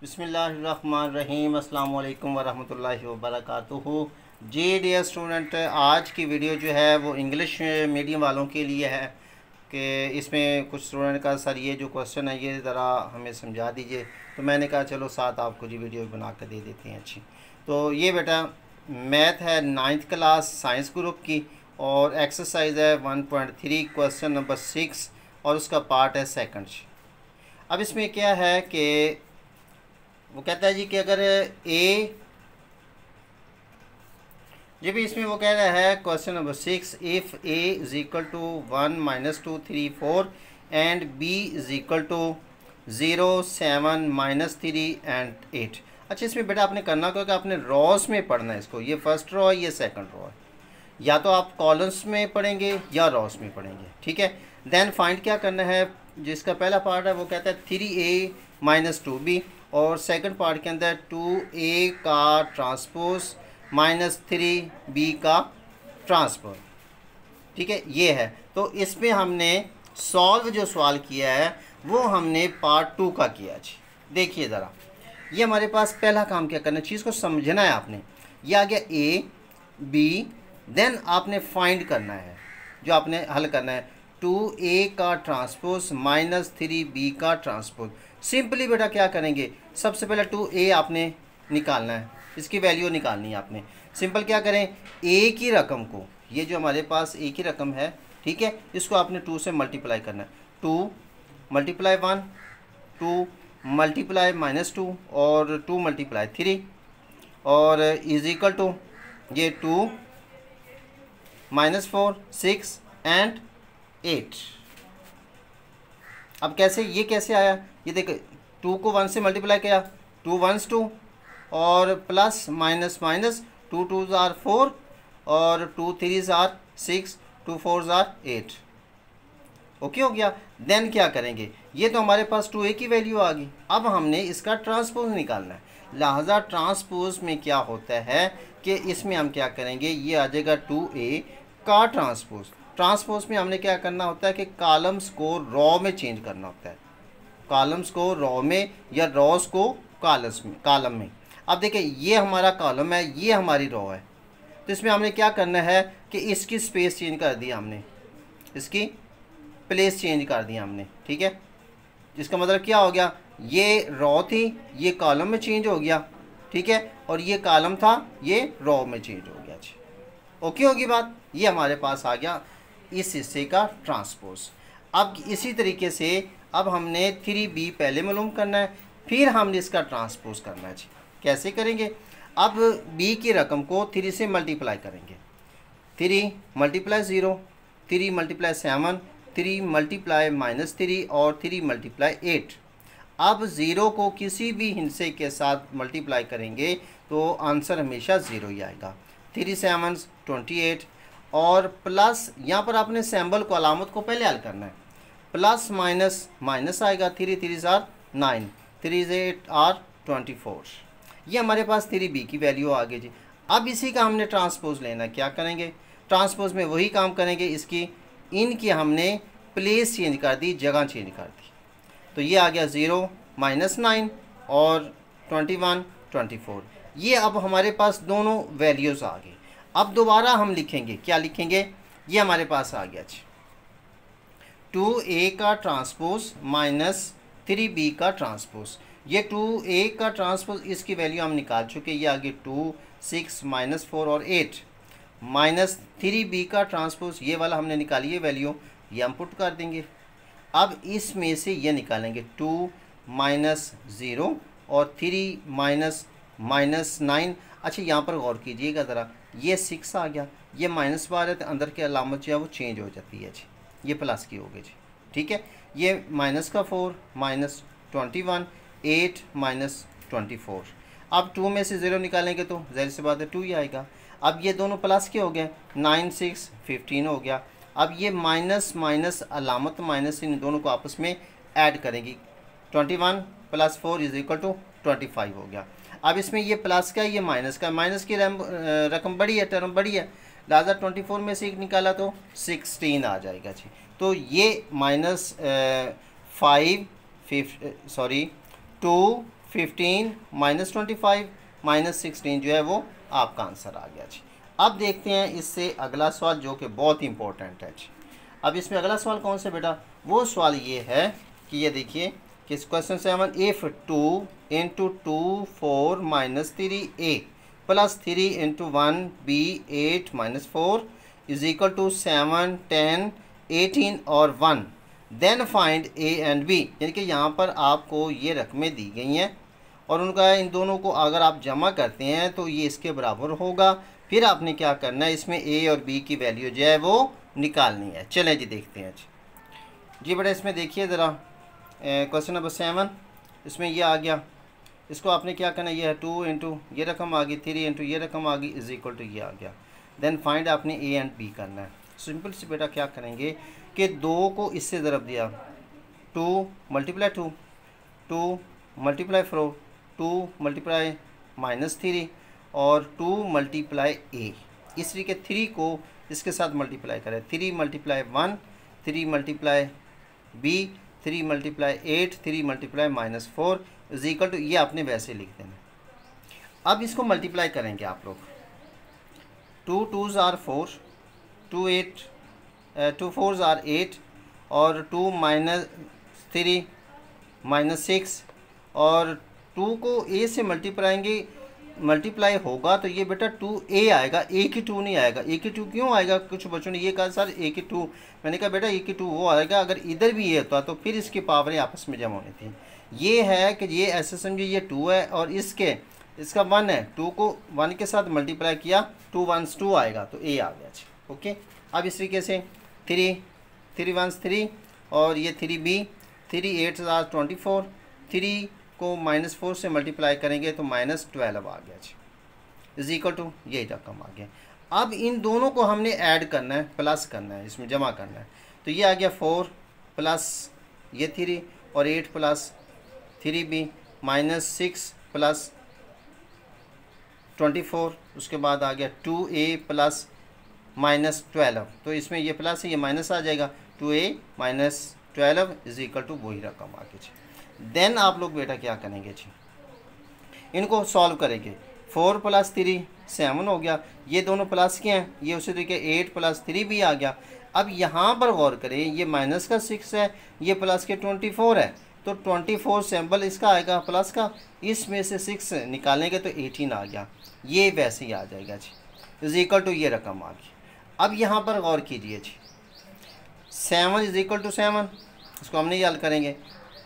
बिस्मिल्लाहिर्रहमानिर्रहीम अस्सलाम वालेकुम वरहमतुल्लाहि वबरकातुहू। जी डियर स्टूडेंट, आज की वीडियो जो है वो इंग्लिश मीडियम वालों के लिए है कि इसमें कुछ स्टूडेंट का सर ये जो क्वेश्चन है ये ज़रा हमें समझा दीजिए। तो मैंने कहा चलो साथ आपको जी वीडियो बना कर दे देते हैं। अच्छी तो ये बेटा मैथ है 9th क्लास साइंस ग्रुप की और एक्सरसाइज है 1.3 क्वेश्चन नंबर 6 और उसका पार्ट है सेकंड। अब इसमें क्या है कि वो कहता है जी कि अगर ए जी भी इसमें वो कह रहा है question number 6, if A is equal to 1 - 2 3 4 and B is equal to 0 7 -3 and 8। अच्छा, इसमें बेटा आपने करना क्या कि आपने रॉस में पढ़ना है इसको। ये फर्स्ट रो है, ये सेकंड रो है। या तो आप कॉलम्स में पढ़ेंगे या रॉस में पढ़ेंगे, ठीक है। देन फाइंड क्या करना है, जिसका पहला पार्ट है वो कहता है 3a - 2b और सेकंड पार्ट के अंदर 2a का ट्रांसपोज -3b का ट्रांसपोज, ठीक है। ये है तो इसमें हमने सॉल्व जो सवाल किया है वो हमने पार्ट 2 का किया। जी देखिए ज़रा, ये हमारे पास पहला काम क्या करना है, चीज़ को समझना है आपने। ये आ गया a b, देन आपने फाइंड करना है, जो आपने हल करना है 2a का ट्रांसपोज -3b का ट्रांसपोज। सिंपली बेटा क्या करेंगे, सबसे पहले 2a आपने निकालना है, इसकी वैल्यू निकालनी है आपने। सिंपल क्या करें, a की रकम को, ये जो हमारे पास a की रकम है, ठीक है, इसको आपने 2 से मल्टीप्लाई करना है। 2 × 1 2 × -2 और 2 × 3 और इज इक्वल टू ये 2 -4 6 एंड 8। अब कैसे, ये कैसे आया, ये देखो 2 को 1 से मल्टीप्लाई किया, 2 1s 2 और plus minus minus 2 2s are 4 और 2 3s are 6 2 4s are 8। Okay हो गया। देन क्या करेंगे, ये तो हमारे पास 2a की वैल्यू आ गई। अब हमने इसका ट्रांसपोज निकालना है। लिहाजा ट्रांसपोज में क्या होता है कि इसमें हम क्या करेंगे, ये आ जाएगा 2a का ट्रांसपोज। ट्रांसपोज में हमने क्या करना होता है कि कॉलम्स को रॉ में चेंज करना होता है, कॉलम्स को रॉ में या रॉस को कॉलम में। अब देखिए ये हमारा कॉलम है, ये हमारी रॉ है, तो इसमें हमने क्या करना है कि इसकी स्पेस चेंज कर दी हमने, इसकी प्लेस चेंज कर दी हमने, ठीक है। जिसका मतलब क्या हो गया, ये रॉ थी, ये कॉलम में चेंज हो गया, ठीक है, और ये कॉलम था, ये रॉ में चेंज हो गया। जी ओके होगी बात। ये हमारे पास आ गया इस हिस्से का ट्रांसपोज। अब इसी तरीके से अब हमने 3b पहले मालूम करना है, फिर हमने इसका ट्रांसपोज करना है। जी कैसे करेंगे, अब b की रकम को 3 से मल्टीप्लाई करेंगे। 3 × 0 3 × 7 3 × -3 और 3 × 8। अब 0 को किसी भी हिस्से के साथ मल्टीप्लाई करेंगे तो आंसर हमेशा 0 ही आएगा। 3 7 28 और प्लस, यहाँ पर आपने सिंबल को, अलामत को पहले हल करना है। प्लस माइनस माइनस आएगा, 3 3s are 9 3 8 are 24। ये हमारे पास 3b की वैल्यू आ गई। जी अब इसी का हमने ट्रांसपोज लेना है। क्या करेंगे, ट्रांसपोज में वही काम करेंगे, इसकी इनकी हमने प्लेस चेंज कर दी, जगह चेंज कर दी। तो ये आ गया 0 -9 और 21 24। ये अब हमारे पास दोनों वैल्यूज़ आ गई। अब दोबारा हम लिखेंगे, क्या लिखेंगे, ये हमारे पास आ गया। 2a का ट्रांसपोज -3b का ट्रांसपोज। ये 2a का ट्रांसपोज, इसकी वैल्यू हम निकाल चुके, ये आगे 2 6 -4 और 8 -3b का ट्रांसपोज, ये वाला हमने निकाली है वैल्यू, ये हम पुट कर देंगे। अब इसमें से ये निकालेंगे 2 -0 और 3 -9। अच्छा यहाँ पर गौर कीजिएगा ज़रा, ये 6 आ गया, ये माइनस बार है तो अंदर की अलामत जो है वो चेंज हो जाती है। जी ये प्लस की हो गई। जी ठीक है, ये माइनस का 4 -21 8 -24। अब 2 में से 0 निकालेंगे तो ज़ाहिर सी बात है 2 ही आएगा। अब ये दोनों प्लस के हो गए, 9 6 15 हो गया। अब ये माइनस माइनस अलामत माइनस, इन दोनों को आपस में ऐड करेंगी, 21 + 4 = 25 हो गया। अब इसमें ये प्लस का, ये माइनस का, माइनस की रकम बड़ी है, टर्म बड़ी है, लिहाजा 24 में से एक निकाला तो 16 आ जाएगा। जी तो ये -5 2 15 माइनस 25 माइनस 16 जो है वो आपका आंसर आ गया जी। अब देखते हैं इससे अगला सवाल जो कि बहुत इंपॉर्टेंट है जी। अब इसमें अगला सवाल कौन सा बेटा, वो सवाल ये है कि ये देखिए कि question 7 if 2 into 2 4 minus 3a plus 3 into 1 b 8 minus 4 is equal to 7 10 18 और 1 then find a and b। यानी कि यहाँ पर आपको ये रकमें दी गई हैं और उनका इन दोनों को अगर आप जमा करते हैं तो ये इसके बराबर होगा। फिर आपने क्या करना है, इसमें a और b की वैल्यू जो है वो निकालनी है। चलें जी देखते हैं जी बेटा इसमें देखिए ज़रा क्वेश्चन नंबर 7 इसमें ये आ गया। इसको आपने क्या करना है, ये है 2 इंटू ये रकम आ गई 3 इंटू ये रकम आ गई इज इक्वल टू ये आ गया। देन फाइंड आपने a एंड b करना है। सिंपल से बेटा क्या करेंगे कि 2 को इससे ज़रब दिया 2 मल्टीप्लाई 2 2 मल्टीप्लाई 4 2 मल्टीप्लाई माइनस 3 और 2 मल्टीप्लाई a। इस तरीके 3 को इसके साथ मल्टीप्लाई करें 3 multiply 1 3 multiply b 3 multiply 8 3 multiply minus 4 is equal to ये आपने वैसे लिख देना। अब इसको मल्टीप्लाई करेंगे आप लोग 2 2s आर 4 2 8 2 4s आर 8 और 2 माइनस 3 माइनस 6 और 2 को a से मल्टीप्लाई होगा तो ये बेटा 2a आएगा, a की 2 नहीं आएगा। a की 2 क्यों आएगा, कुछ बच्चों ने ये कहा सर a की 2, मैंने कहा बेटा a की 2 वो आएगा अगर इधर भी ये होता तो फिर इसकी पावरें आपस में जमा होनी थी। ये है कि ये ऐसे समझिए ये 2 है और इसका 1 है, 2 को 1 के साथ मल्टीप्लाई किया 2 1s 2 आएगा तो a आ गया। ओके, अब इस तरीके से 3 1s 3 और ये 3b 3 8 24 3 को माइनस 4 से मल्टीप्लाई करेंगे तो माइनस 12 आ गया जी इज इक्वल टू यही रकम आ गया। अब इन दोनों को हमने ऐड करना है, प्लस करना है, इसमें जमा करना है। तो ये आ गया 4 प्लस ये 3 और 8 प्लस 3b माइनस 6 प्लस 24 उसके बाद आ गया 2a प्लस माइनस 12। तो इसमें ये प्लस है ये माइनस आ जाएगा 2a minus 12 is equal to वही रकम आ गई जी। देन आप लोग बेटा क्या करेंगे जी, इनको सॉल्व करेंगे। 4 प्लस 3 7 हो गया, ये दोनों प्लस के हैं, ये उसी तरीके 8 प्लस 3 भी आ गया। अब यहाँ पर गौर करें ये माइनस का 6 है, ये प्लस के 24 है, तो 24 सिंबल इसका आएगा प्लस का, इसमें से 6 निकालेंगे तो 18 आ गया, ये वैसे ही आ जाएगा जी इज इक्वल टू ये रकम आ गई। अब यहाँ पर गौर कीजिए जी 7 इज इक्वल टू 7, इसको हमने हल करेंगे।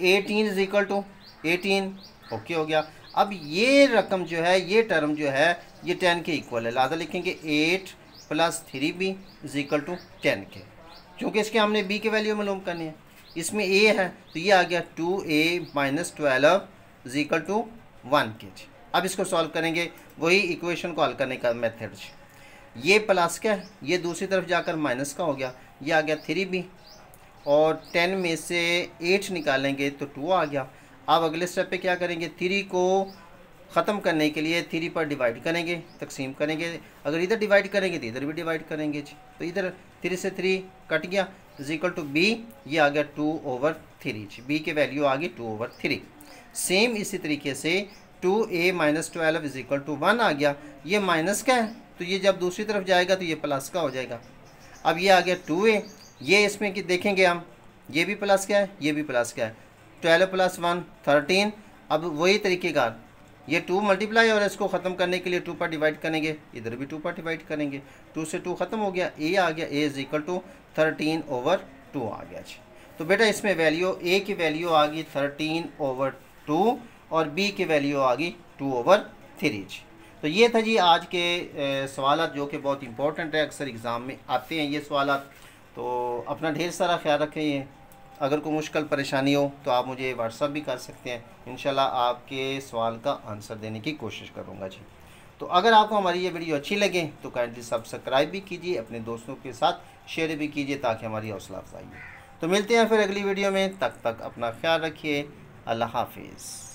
18 इज इक्वल टू 18 ओके हो गया। अब ये रकम जो है ये टर्म जो है ये 10 के इक्वल है, लिहाजा लिखेंगे 8 plus 3b is equal to 10 के, क्योंकि इसके हमने b के वैल्यू मालूम करनी है। इसमें a है तो ये आ गया 2a minus 12 is equal to 1 के जी। अब इसको सॉल्व करेंगे, वही इक्वेशन को हल करने का मेथड जी। ये प्लस का है, ये दूसरी तरफ जाकर माइनस का हो गया, ये आ गया 3b और 10 में से 8 निकालेंगे तो 2 आ गया। अब अगले स्टेप पे क्या करेंगे, 3 को ख़त्म करने के लिए 3 पर डिवाइड करेंगे, तकसीम करेंगे। अगर इधर डिवाइड करेंगे तो इधर भी डिवाइड करेंगे जी, तो इधर 3 से 3 कट गया इज इक्वल टू b, ये आ गया 2/3 जी, b की वैल्यू आ गई 2/3। सेम इसी तरीके से 2a minus 12 is equal to 1 आ गया, ये माइनस का है तो ये जब दूसरी तरफ जाएगा तो ये प्लस का हो जाएगा। अब ये आ गया 2a, ये इसमें कि देखेंगे हम ये भी प्लस का है ये भी प्लस का है, 12 प्लस 1 13। अब वही तरीके का ये 2 मल्टीप्लाई और इसको ख़त्म करने के लिए 2 पर डिवाइड करेंगे, इधर भी 2 पर डिवाइड करेंगे, 2 से 2 ख़त्म हो गया, a आ गया, a इज इक्वल टू 13/2 आ गया जी। तो बेटा इसमें वैल्यू a की वैल्यू आ गई 13/2 और b की वैल्यू आ गई 2/3 जी। तो ये था जी आज के सवाल जो कि बहुत इंपॉर्टेंट है, अक्सर एग्ज़ाम में आते हैं ये सवाल। तो अपना ढेर सारा ख्याल रखें। अगर कोई मुश्किल परेशानी हो तो आप मुझे व्हाट्सअप भी कर सकते हैं, इंशाल्लाह आपके सवाल का आंसर देने की कोशिश करूँगा जी। तो अगर आपको हमारी ये वीडियो अच्छी लगे तो काइंडली सब्सक्राइब भी कीजिए, अपने दोस्तों के साथ शेयर भी कीजिए ताकि हमारी हौसला अफजाई हो। तो मिलते हैं फिर अगली वीडियो में, तब तक अपना ख्याल रखिए। अल्लाह हाफिज़।